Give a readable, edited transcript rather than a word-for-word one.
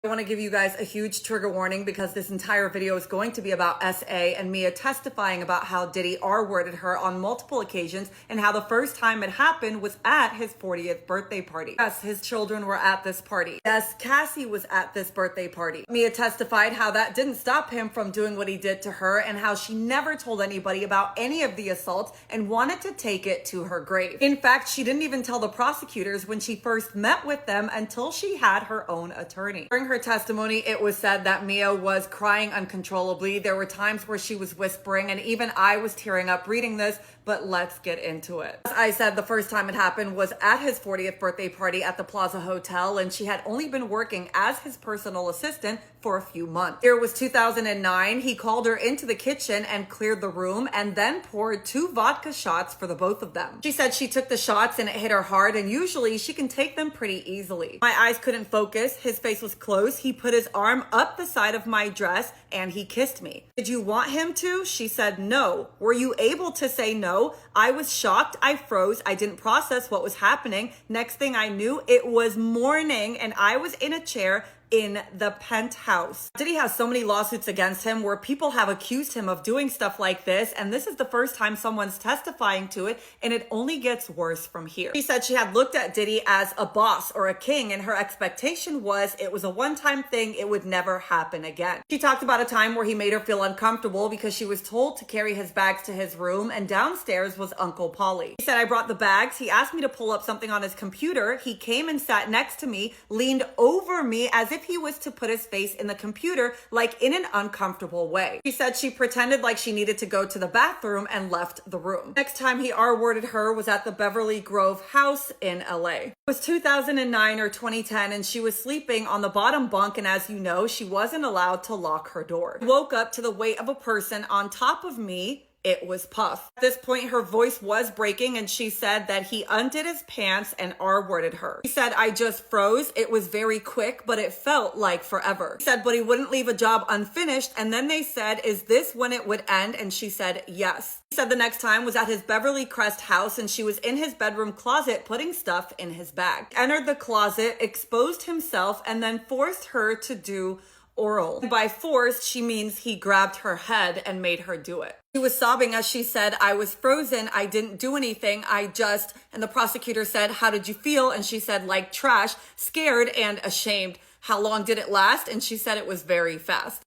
I want to give you guys a huge trigger warning because this entire video is going to be about SA and Mia testifying about how Diddy R-worded her on multiple occasions and how the first time it happened was at his 40th birthday party. Yes, his children were at this party. Yes, Cassie was at this birthday party. Mia testified how that didn't stop him from doing what he did to her and how she never told anybody about any of the assaults and wanted to take it to her grave. In fact, she didn't even tell the prosecutors when she first met with them until she had her own attorney. During her testimony, it was said that Mia was crying uncontrollably. There were times where she was whispering, and even I was tearing up reading this, but let's get into it. As I said, the first time it happened was at his 40th birthday party at the Plaza Hotel, and she had only been working as his personal assistant for a few months. It was 2009. He called her into the kitchen and cleared the room and then poured 2 vodka shots for the both of them. She said she took the shots and it hit her hard, and usually she can take them pretty easily. My eyes couldn't focus. His face was closed. He put his arm up the side of my dress and he kissed me. Did you want him to? She said no. Were you able to say no? I was shocked. I froze. I didn't process what was happening. Next thing I knew, it was morning and I was in a chair in the penthouse. Diddy has so many lawsuits against him where people have accused him of doing stuff like this, and this is the first time someone's testifying to it, and it only gets worse from here. She said she had looked at Diddy as a boss or a king, and her expectation was it was a one-time thing, it would never happen again. She talked about a time where he made her feel uncomfortable because she was told to carry his bags to his room, and downstairs was Uncle Paulie. He said, I brought the bags. He asked me to pull up something on his computer. He came and sat next to me, leaned over me as if he was to put his face in the computer, like in an uncomfortable way. She said she pretended like she needed to go to the bathroom and left the room. Next time he R-worded her was at the Beverly Grove house in LA. It was 2009 or 2010 and she was sleeping on the bottom bunk, and as you know, she wasn't allowed to lock her door. I woke up to the weight of a person on top of me. It was Puff. At this point, her voice was breaking and she said that he undid his pants and R-worded her. He said, I just froze. It was very quick, but it felt like forever. He said, but he wouldn't leave a job unfinished. And then they said, is this when it would end? And she said, yes. He said the next time was at his Beverly Crest house and she was in his bedroom closet putting stuff in his bag. Entered the closet, exposed himself, and then forced her to do oral. By force, she means he grabbed her head and made her do it. She was sobbing as she said, I was frozen. I didn't do anything. And the prosecutor said, how did you feel? And she said, like trash, scared and ashamed. How long did it last? And she said it was very fast.